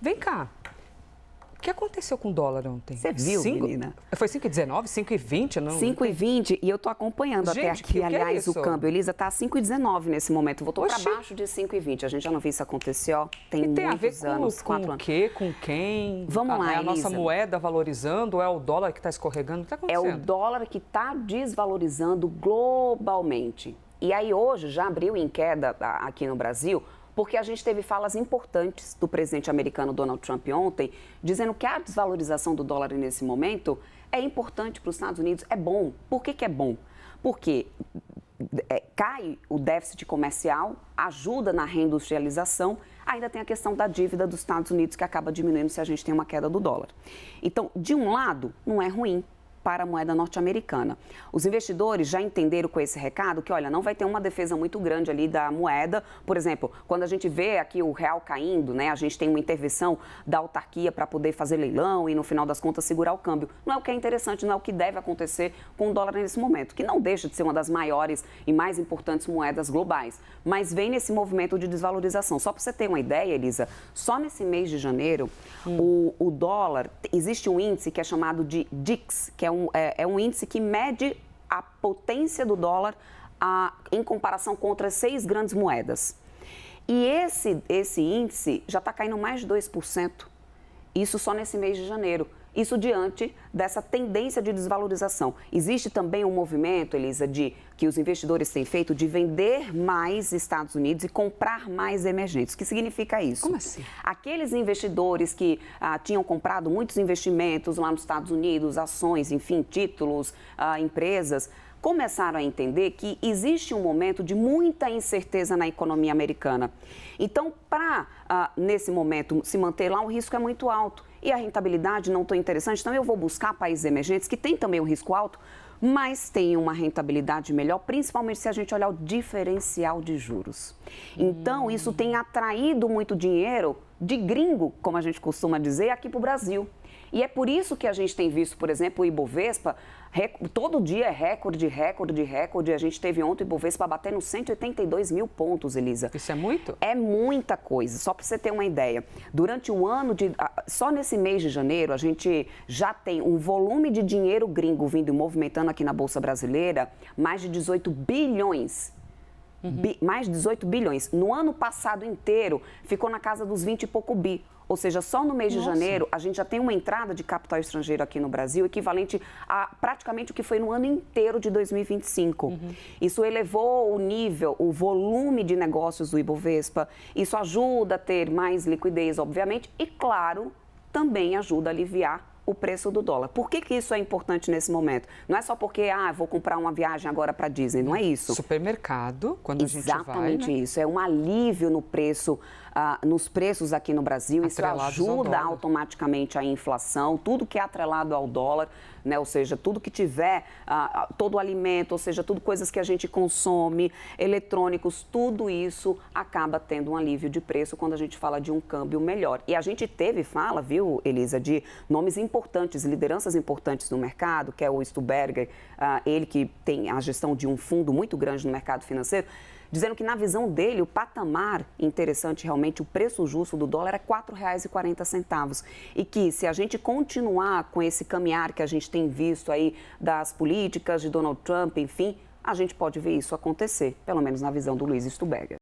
Vem cá. O que aconteceu com o dólar ontem? Você viu, menina? Foi 5,19, 5,20? 5,20 e eu tô acompanhando até aqui. Aliás, o câmbio, Elisa, tá 5,19 nesse momento. Voltou para baixo de 5,20. A gente já não viu isso acontecer, ó. Tem muitos anos. Com o quê? Com quem? Vamos lá, é a Elisa. nossa moeda valorizando ou é o dólar que está escorregando? O que está acontecendo? É o dólar que está desvalorizando globalmente. E aí hoje já abriu em queda aqui no Brasil, porque a gente teve falas importantes do presidente americano Donald Trump ontem, dizendo que a desvalorização do dólar nesse momento é importante para os Estados Unidos, é bom. Por que é bom? Porque cai o déficit comercial, ajuda na reindustrialização, ainda tem a questão da dívida dos Estados Unidos que acaba diminuindo se a gente tem uma queda do dólar. Então, de um lado, não é ruim para a moeda norte-americana. Os investidores já entenderam com esse recado que, olha, não vai ter uma defesa muito grande ali da moeda. Por exemplo, quando a gente vê aqui o real caindo, né, a gente tem uma intervenção da autarquia para poder fazer leilão e, no final das contas, segurar o câmbio. Não é o que é interessante, não é o que deve acontecer com o dólar nesse momento, que não deixa de ser uma das maiores e mais importantes moedas globais, mas vem nesse movimento de desvalorização. Só para você ter uma ideia, Elisa, só nesse mês de janeiro, o dólar, existe um índice que é chamado de DIX, que é um índice que mede a potência do dólar em comparação com outras 6 grandes moedas. E esse índice já está caindo mais de 2%. Isso só nesse mês de janeiro. Isso diante dessa tendência de desvalorização. Existe também um movimento, Elisa, que os investidores têm feito de vender mais Estados Unidos e comprar mais emergentes. O que significa isso? Como assim? Aqueles investidores que tinham comprado muitos investimentos lá nos Estados Unidos, ações, enfim, títulos, empresas, começaram a entender que existe um momento de muita incerteza na economia americana. Então, para, nesse momento, se manter lá, o risco é muito alto e a rentabilidade não tão interessante. Então, eu vou buscar países emergentes que têm também um risco alto, mas têm uma rentabilidade melhor, principalmente se a gente olhar o diferencial de juros. Então, isso tem atraído muito dinheiro de gringo, como a gente costuma dizer, aqui para o Brasil. E é por isso que a gente tem visto, por exemplo, o Ibovespa, todo dia é recorde, recorde, recorde. A gente teve ontem o Ibovespa batendo 182 mil pontos, Elisa. Isso é muito? É muita coisa, só para você ter uma ideia. Durante o ano, só nesse mês de janeiro, a gente já tem um volume de dinheiro gringo vindo e movimentando aqui na Bolsa Brasileira, mais de 18 bilhões. Mais de 18 bilhões. No ano passado inteiro, ficou na casa dos 20 e pouco bi. Ou seja, só no mês de janeiro, a gente já tem uma entrada de capital estrangeiro aqui no Brasil equivalente a praticamente o que foi no ano inteiro de 2025. Isso elevou o nível, o volume de negócios do Ibovespa. Isso ajuda a ter mais liquidez, obviamente, e, claro, também ajuda a aliviar o preço do dólar. Por que isso é importante nesse momento? Não é só porque, vou comprar uma viagem agora para Disney, não é isso. Supermercado, quando a gente vai, exatamente isso. É um alívio no preço, nos preços aqui no Brasil. Atrelados isso ajuda automaticamente a inflação, tudo que é atrelado ao dólar, né? Ou seja, tudo que tiver, todo o alimento, ou seja, tudo coisas que a gente consome, eletrônicos, tudo isso acaba tendo um alívio de preço quando a gente fala de um câmbio melhor. E a gente teve fala, viu, Elisa, de nomes importantes, lideranças importantes no mercado, que é o Stuberger, ele que tem a gestão de um fundo muito grande no mercado financeiro, dizendo que, na visão dele, o patamar interessante, realmente, o preço justo do dólar é R$ 4,40. E que, se a gente continuar com esse caminhar que a gente tem visto aí das políticas de Donald Trump, enfim, a gente pode ver isso acontecer, pelo menos na visão do Luiz Stuberger.